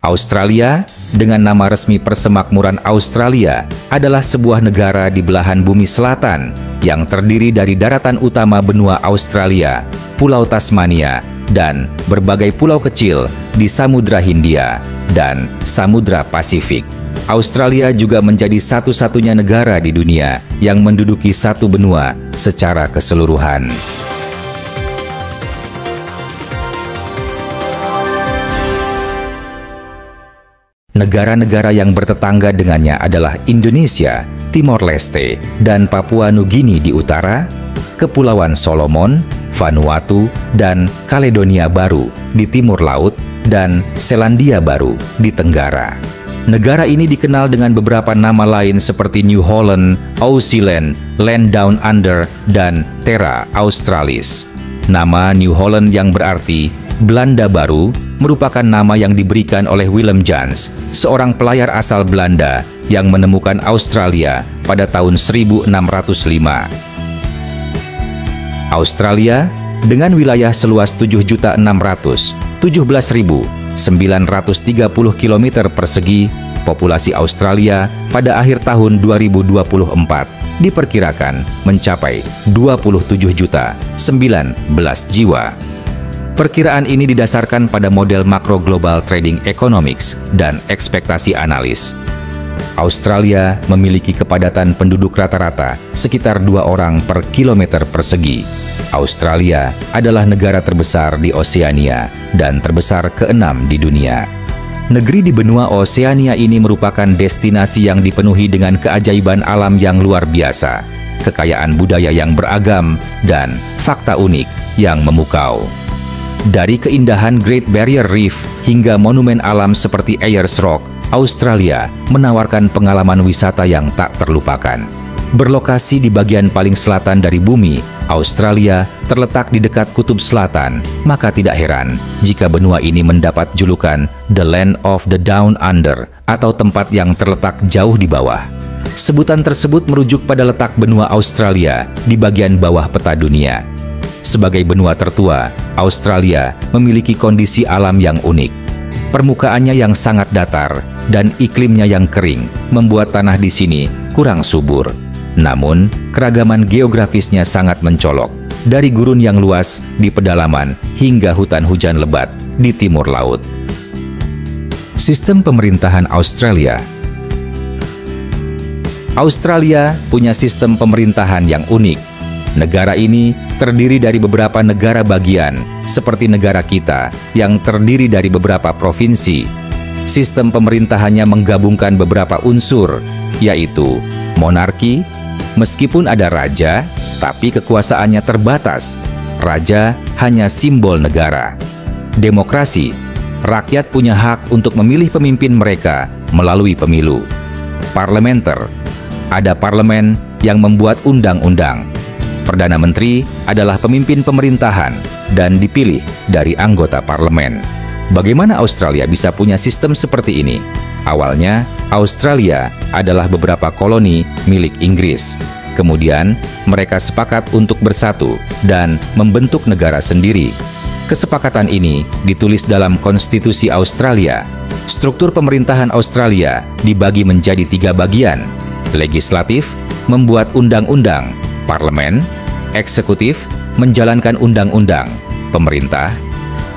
Australia, dengan nama resmi Persemakmuran Australia, adalah sebuah negara di belahan bumi selatan yang terdiri dari daratan utama benua Australia, Pulau Tasmania, dan berbagai pulau kecil di Samudra Hindia dan Samudra Pasifik. Australia juga menjadi satu-satunya negara di dunia yang menduduki satu benua secara keseluruhan. Negara-negara yang bertetangga dengannya adalah Indonesia, Timor Leste, dan Papua Nugini di utara, Kepulauan Solomon, Vanuatu, dan Kaledonia Baru di timur laut, dan Selandia Baru di tenggara. Negara ini dikenal dengan beberapa nama lain seperti New Holland, Auckland, Land Down Under, dan Terra Australis. Nama New Holland yang berarti Belanda Baru merupakan nama yang diberikan oleh Willem Jans, seorang pelayar asal Belanda yang menemukan Australia pada tahun 1605. Australia dengan wilayah seluas 7.617.930 km persegi, populasi Australia pada akhir tahun 2024 diperkirakan mencapai 27.019 jiwa. Perkiraan ini didasarkan pada model makro Global Trading Economics dan ekspektasi analis. Australia memiliki kepadatan penduduk rata-rata sekitar 2 orang per kilometer persegi. Australia adalah negara terbesar di Oseania dan terbesar ke-6 di dunia. Negeri di benua Oseania ini merupakan destinasi yang dipenuhi dengan keajaiban alam yang luar biasa, kekayaan budaya yang beragam, dan fakta unik yang memukau. Dari keindahan Great Barrier Reef hingga monumen alam seperti Ayers Rock, Australia menawarkan pengalaman wisata yang tak terlupakan. Berlokasi di bagian paling selatan dari bumi, Australia terletak di dekat Kutub Selatan, maka tidak heran jika benua ini mendapat julukan The Land of the Down Under atau tempat yang terletak jauh di bawah. Sebutan tersebut merujuk pada letak benua Australia di bagian bawah peta dunia. Sebagai benua tertua, Australia memiliki kondisi alam yang unik. Permukaannya yang sangat datar dan iklimnya yang kering membuat tanah di sini kurang subur. Namun, keragaman geografisnya sangat mencolok, dari gurun yang luas di pedalaman hingga hutan hujan lebat di timur laut. Sistem pemerintahan Australia. Australia punya sistem pemerintahan yang unik. Negara ini terdiri dari beberapa negara bagian, seperti negara kita yang terdiri dari beberapa provinsi. Sistem pemerintahannya menggabungkan beberapa unsur, yaitu monarki, meskipun ada raja, tapi kekuasaannya terbatas. Raja hanya simbol negara. Demokrasi, rakyat punya hak untuk memilih pemimpin mereka melalui pemilu. Parlementer, ada parlemen yang membuat undang-undang. Perdana Menteri adalah pemimpin pemerintahan dan dipilih dari anggota parlemen. Bagaimana Australia bisa punya sistem seperti ini? Awalnya, Australia adalah beberapa koloni milik Inggris. Kemudian, mereka sepakat untuk bersatu dan membentuk negara sendiri. Kesepakatan ini ditulis dalam Konstitusi Australia. Struktur pemerintahan Australia dibagi menjadi 3 bagian. Legislatif, membuat undang-undang. Parlemen, eksekutif, menjalankan undang-undang. Pemerintah,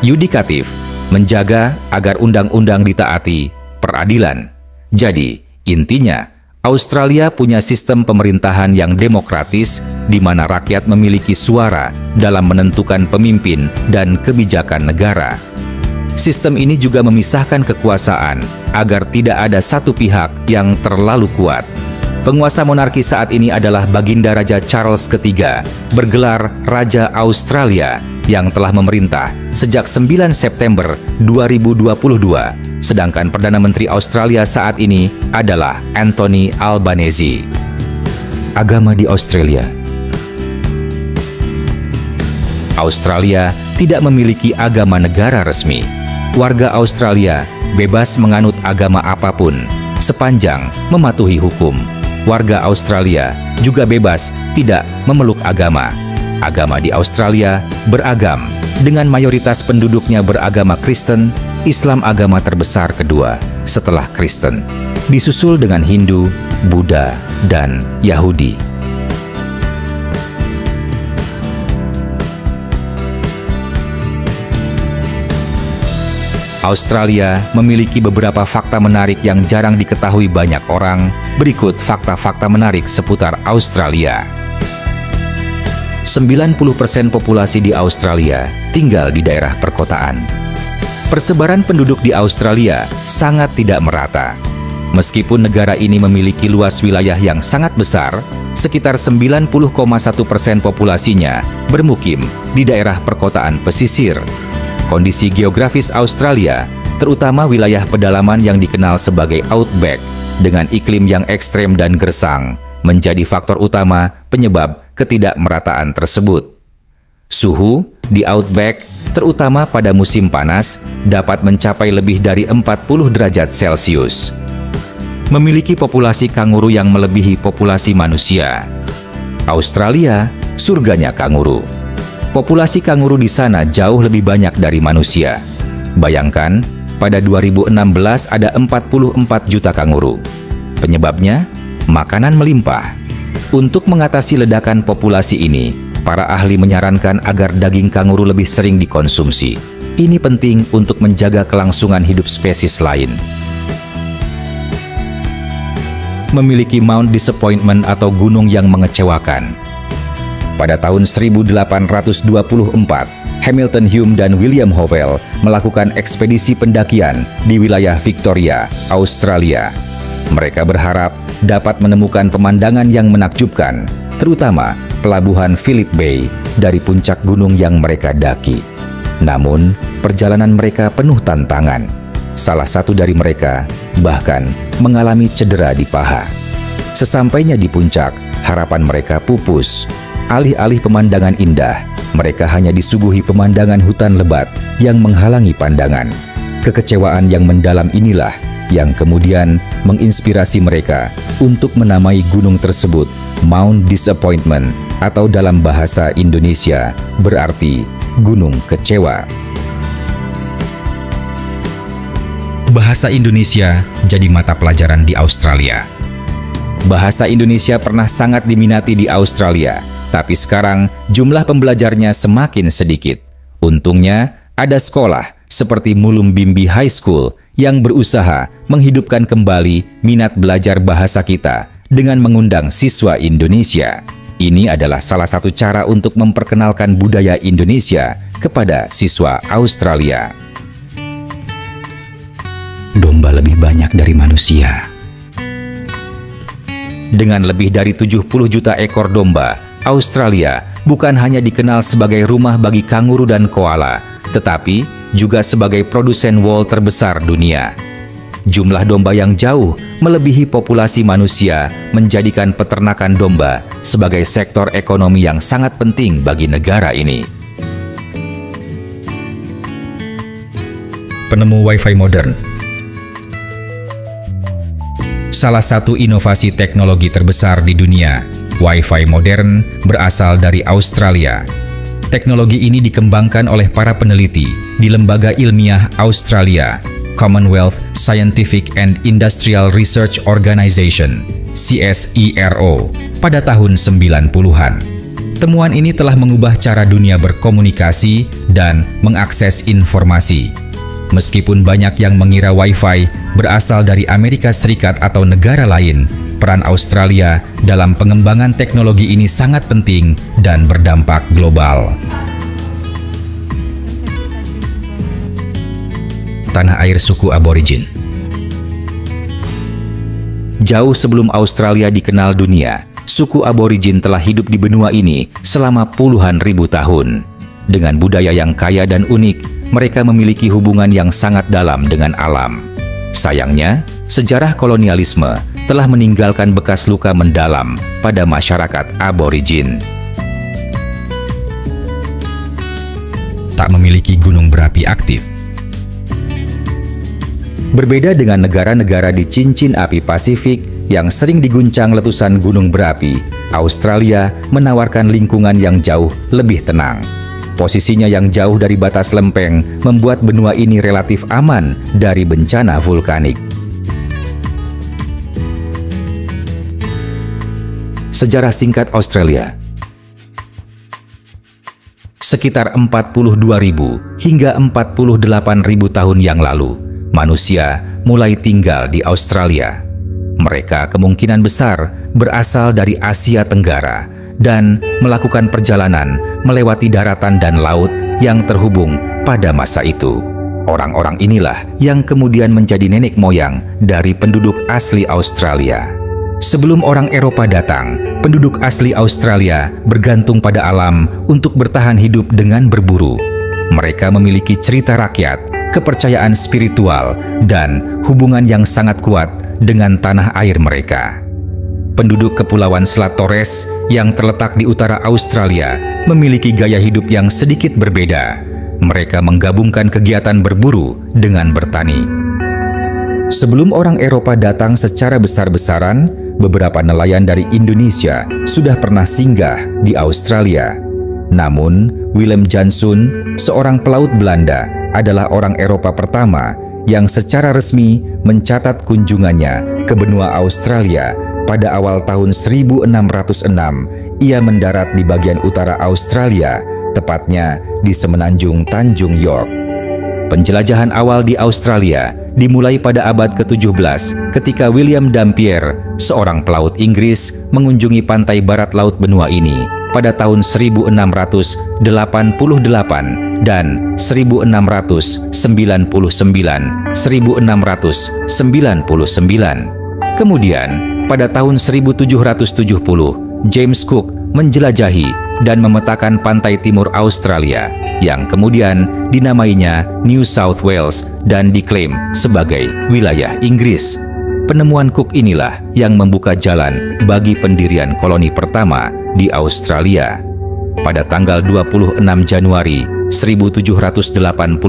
yudikatif, menjaga agar undang-undang ditaati. Peradilan. Jadi, intinya, Australia punya sistem pemerintahan yang demokratis di mana rakyat memiliki suara dalam menentukan pemimpin dan kebijakan negara. Sistem ini juga memisahkan kekuasaan agar tidak ada satu pihak yang terlalu kuat. Penguasa monarki saat ini adalah Baginda Raja Charles III, bergelar Raja Australia, yang telah memerintah sejak 9 September 2022, sedangkan Perdana Menteri Australia saat ini adalah Anthony Albanese. Agama di Australia. Australia tidak memiliki agama negara resmi. Warga Australia bebas menganut agama apapun, sepanjang mematuhi hukum. Warga Australia juga bebas tidak memeluk agama. Agama di Australia beragam, dengan mayoritas penduduknya beragama Kristen, Islam agama terbesar kedua setelah Kristen, disusul dengan Hindu, Buddha, dan Yahudi. Australia memiliki beberapa fakta menarik yang jarang diketahui banyak orang. Berikut fakta-fakta menarik seputar Australia. 90% populasi di Australia tinggal di daerah perkotaan. Persebaran penduduk di Australia sangat tidak merata. Meskipun negara ini memiliki luas wilayah yang sangat besar, sekitar 90,1% populasinya bermukim di daerah perkotaan pesisir. Kondisi geografis Australia, terutama wilayah pedalaman yang dikenal sebagai outback, dengan iklim yang ekstrem dan gersang, menjadi faktor utama penyebab ketidakmerataan tersebut. Suhu di outback, terutama pada musim panas, dapat mencapai lebih dari 40 derajat Celcius. Memiliki populasi kanguru yang melebihi populasi manusia. Australia, surganya kanguru. Populasi kanguru di sana jauh lebih banyak dari manusia. Bayangkan, pada 2016 ada 44 juta kanguru. Penyebabnya, makanan melimpah. Untuk mengatasi ledakan populasi ini, para ahli menyarankan agar daging kanguru lebih sering dikonsumsi. Ini penting untuk menjaga kelangsungan hidup spesies lain. Memiliki Mount Disappointment atau gunung yang mengecewakan. Pada tahun 1824, Hamilton Hume dan William Hovell melakukan ekspedisi pendakian di wilayah Victoria, Australia. Mereka berharap dapat menemukan pemandangan yang menakjubkan, terutama pelabuhan Phillip Bay dari puncak gunung yang mereka daki. Namun, perjalanan mereka penuh tantangan. Salah satu dari mereka bahkan mengalami cedera di paha. Sesampainya di puncak, harapan mereka pupus. Alih-alih pemandangan indah, mereka hanya disuguhi pemandangan hutan lebat yang menghalangi pandangan. Kekecewaan yang mendalam inilah yang kemudian menginspirasi mereka untuk menamai gunung tersebut Mount Disappointment, atau dalam bahasa Indonesia berarti Gunung Kecewa. Bahasa Indonesia jadi mata pelajaran di Australia. Bahasa Indonesia pernah sangat diminati di Australia, tapi sekarang jumlah pembelajarnya semakin sedikit. Untungnya, ada sekolah seperti Mulumbimbi High School yang berusaha menghidupkan kembali minat belajar bahasa kita dengan mengundang siswa Indonesia. Ini adalah salah satu cara untuk memperkenalkan budaya Indonesia kepada siswa Australia. Domba lebih banyak dari manusia. Dengan lebih dari 70 juta ekor domba, Australia bukan hanya dikenal sebagai rumah bagi kanguru dan koala, tetapi juga sebagai produsen wol terbesar dunia. Jumlah domba yang jauh melebihi populasi manusia menjadikan peternakan domba sebagai sektor ekonomi yang sangat penting bagi negara ini. Penemu Wi-Fi modern. Salah satu inovasi teknologi terbesar di dunia, Wi-Fi modern berasal dari Australia. Teknologi ini dikembangkan oleh para peneliti di Lembaga Ilmiah Australia, Commonwealth Scientific and Industrial Research Organisation, CSIRO, pada tahun 90-an. Temuan ini telah mengubah cara dunia berkomunikasi dan mengakses informasi. Meskipun banyak yang mengira Wi-Fi berasal dari Amerika Serikat atau negara lain, peran Australia dalam pengembangan teknologi ini sangat penting dan berdampak global. Tanah air suku aborigin. Jauh sebelum Australia dikenal dunia, suku aborigin telah hidup di benua ini selama puluhan ribu tahun. Dengan budaya yang kaya dan unik, mereka memiliki hubungan yang sangat dalam dengan alam. Sayangnya, sejarah kolonialisme telah meninggalkan bekas luka mendalam pada masyarakat aborigin. Tak memiliki gunung berapi aktif. Berbeda dengan negara-negara di cincin api Pasifik yang sering diguncang letusan gunung berapi, Australia menawarkan lingkungan yang jauh lebih tenang. Posisinya yang jauh dari batas lempeng membuat benua ini relatif aman dari bencana vulkanik. Sejarah singkat Australia. Sekitar 42.000 hingga 48.000 tahun yang lalu, manusia mulai tinggal di Australia. Mereka kemungkinan besar berasal dari Asia Tenggara dan melakukan perjalanan melewati daratan dan laut yang terhubung pada masa itu. Orang-orang inilah yang kemudian menjadi nenek moyang dari penduduk asli Australia. Sebelum orang Eropa datang, penduduk asli Australia bergantung pada alam untuk bertahan hidup dengan berburu. Mereka memiliki cerita rakyat, kepercayaan spiritual, dan hubungan yang sangat kuat dengan tanah air mereka. Penduduk Kepulauan Selat Torres yang terletak di utara Australia memiliki gaya hidup yang sedikit berbeda. Mereka menggabungkan kegiatan berburu dengan bertani. Sebelum orang Eropa datang secara besar-besaran, beberapa nelayan dari Indonesia sudah pernah singgah di Australia. Namun, Willem Janszoon, seorang pelaut Belanda, adalah orang Eropa pertama yang secara resmi mencatat kunjungannya ke benua Australia. Pada awal tahun 1606, ia mendarat di bagian utara Australia, tepatnya di semenanjung Tanjung York. Penjelajahan awal di Australia dimulai pada abad ke-17 ketika William Dampier, seorang pelaut Inggris, mengunjungi pantai barat laut benua ini pada tahun 1688 dan 1699. Kemudian, pada tahun 1770, James Cook menjelajahi dan memetakan pantai timur Australia yang kemudian dinamainya New South Wales dan diklaim sebagai wilayah Inggris. Penemuan Cook inilah yang membuka jalan bagi pendirian koloni pertama di Australia. Pada tanggal 26 Januari 1788,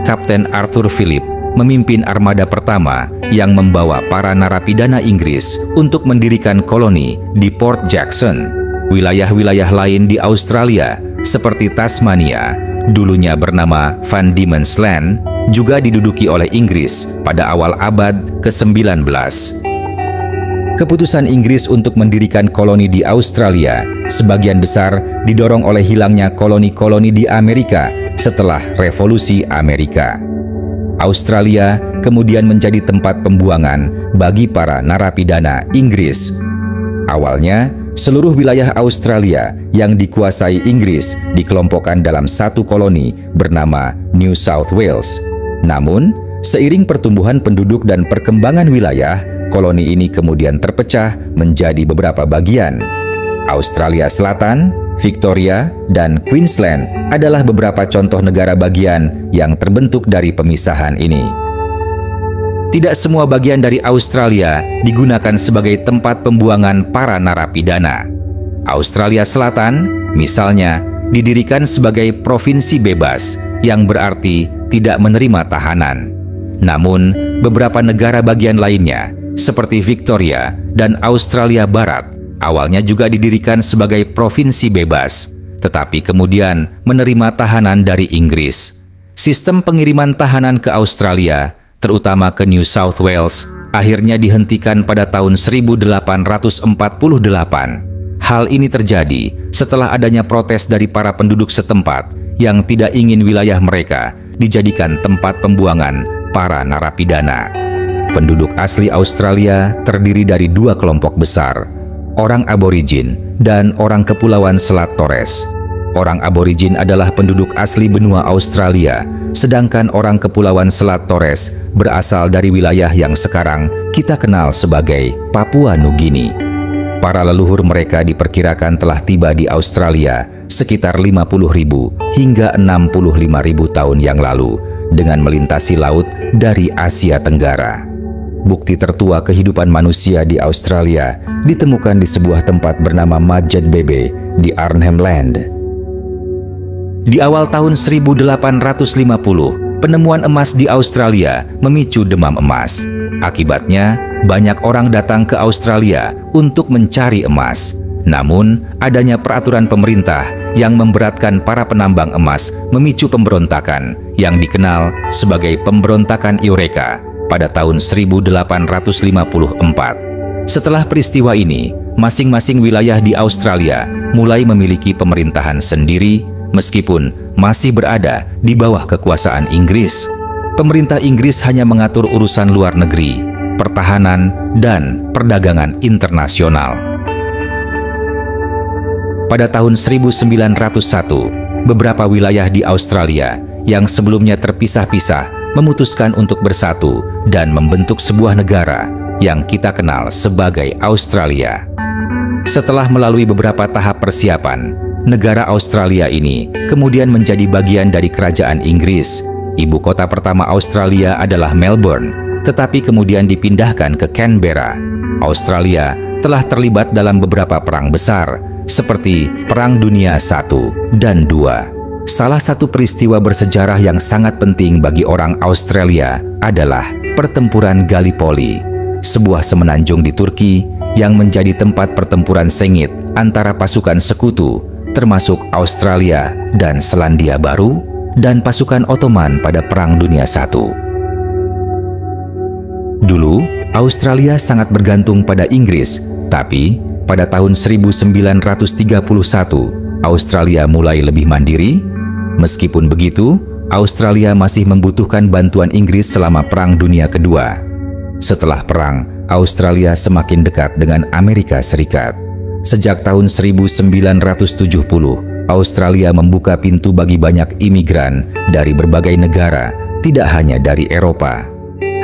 Kapten Arthur Phillip memimpin armada pertama yang membawa para narapidana Inggris untuk mendirikan koloni di Port Jackson. Wilayah-wilayah lain di Australia seperti Tasmania, dulunya bernama Van Diemen's Land, juga diduduki oleh Inggris pada awal abad ke-19. Keputusan Inggris untuk mendirikan koloni di Australia sebagian besar didorong oleh hilangnya koloni-koloni di Amerika setelah Revolusi Amerika. Australia kemudian menjadi tempat pembuangan bagi para narapidana Inggris. Awalnya, seluruh wilayah Australia yang dikuasai Inggris dikelompokkan dalam satu koloni bernama New South Wales. Namun, seiring pertumbuhan penduduk dan perkembangan wilayah, koloni ini kemudian terpecah menjadi beberapa bagian. Australia Selatan, Victoria, dan Queensland adalah beberapa contoh negara bagian yang terbentuk dari pemisahan ini. Tidak semua bagian dari Australia digunakan sebagai tempat pembuangan para narapidana. Australia Selatan, misalnya, didirikan sebagai provinsi bebas, yang berarti tidak menerima tahanan. Namun, beberapa negara bagian lainnya, seperti Victoria dan Australia Barat, awalnya juga didirikan sebagai provinsi bebas, tetapi kemudian menerima tahanan dari Inggris. Sistem pengiriman tahanan ke Australia, terutama ke New South Wales, akhirnya dihentikan pada tahun 1848. Hal ini terjadi setelah adanya protes dari para penduduk setempat yang tidak ingin wilayah mereka dijadikan tempat pembuangan para narapidana. Penduduk asli Australia terdiri dari dua kelompok besar, orang Aborigin dan orang Kepulauan Selat Torres. Orang Aborigin adalah penduduk asli benua Australia, sedangkan orang Kepulauan Selat Torres berasal dari wilayah yang sekarang kita kenal sebagai Papua Nugini. Para leluhur mereka diperkirakan telah tiba di Australia sekitar 50.000 hingga 65.000 tahun yang lalu dengan melintasi laut dari Asia Tenggara. Bukti tertua kehidupan manusia di Australia ditemukan di sebuah tempat bernama Madjet Bebe di Arnhem Land. Di awal tahun 1850, penemuan emas di Australia memicu demam emas. Akibatnya, banyak orang datang ke Australia untuk mencari emas. Namun, adanya peraturan pemerintah yang memberatkan para penambang emas memicu pemberontakan yang dikenal sebagai pemberontakan Eureka pada tahun 1854. Setelah peristiwa ini, masing-masing wilayah di Australia mulai memiliki pemerintahan sendiri meskipun masih berada di bawah kekuasaan Inggris. Pemerintah Inggris hanya mengatur urusan luar negeri, pertahanan, dan perdagangan internasional. Pada tahun 1901, beberapa wilayah di Australia yang sebelumnya terpisah-pisah memutuskan untuk bersatu dan membentuk sebuah negara yang kita kenal sebagai Australia. Setelah melalui beberapa tahap persiapan, negara Australia ini kemudian menjadi bagian dari kerajaan Inggris. Ibu kota pertama Australia adalah Melbourne, tetapi kemudian dipindahkan ke Canberra. Australia telah terlibat dalam beberapa perang besar, seperti Perang Dunia I dan II. Salah satu peristiwa bersejarah yang sangat penting bagi orang Australia adalah Pertempuran Gallipoli, sebuah semenanjung di Turki yang menjadi tempat pertempuran sengit antara pasukan sekutu, termasuk Australia dan Selandia Baru, dan pasukan Ottoman pada Perang Dunia I. Dulu, Australia sangat bergantung pada Inggris, tapi pada tahun 1931, Australia mulai lebih mandiri. Meskipun begitu, Australia masih membutuhkan bantuan Inggris selama Perang Dunia Kedua. Setelah perang, Australia semakin dekat dengan Amerika Serikat. Sejak tahun 1970, Australia membuka pintu bagi banyak imigran dari berbagai negara, tidak hanya dari Eropa.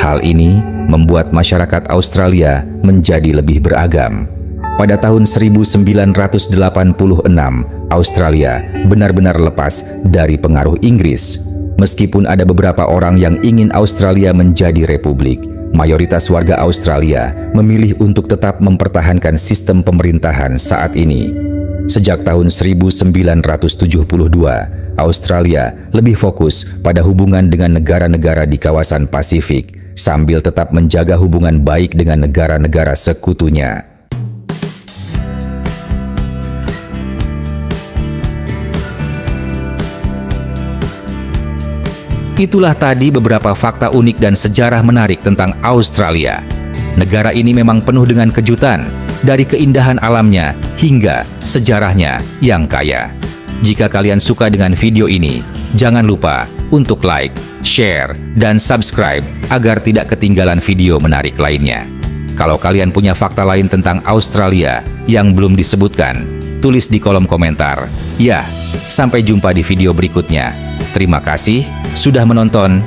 Hal ini membuat masyarakat Australia menjadi lebih beragam. Pada tahun 1986, Australia benar-benar lepas dari pengaruh Inggris. Meskipun ada beberapa orang yang ingin Australia menjadi republik, mayoritas warga Australia memilih untuk tetap mempertahankan sistem pemerintahan saat ini. Sejak tahun 1972, Australia lebih fokus pada hubungan dengan negara-negara di kawasan Pasifik, sambil tetap menjaga hubungan baik dengan negara-negara sekutunya. Itulah tadi beberapa fakta unik dan sejarah menarik tentang Australia. Negara ini memang penuh dengan kejutan, dari keindahan alamnya hingga sejarahnya yang kaya. Jika kalian suka dengan video ini, jangan lupa untuk like, share, dan subscribe agar tidak ketinggalan video menarik lainnya. Kalau kalian punya fakta lain tentang Australia yang belum disebutkan, tulis di kolom komentar. Ya, sampai jumpa di video berikutnya. Terima kasih sudah menonton.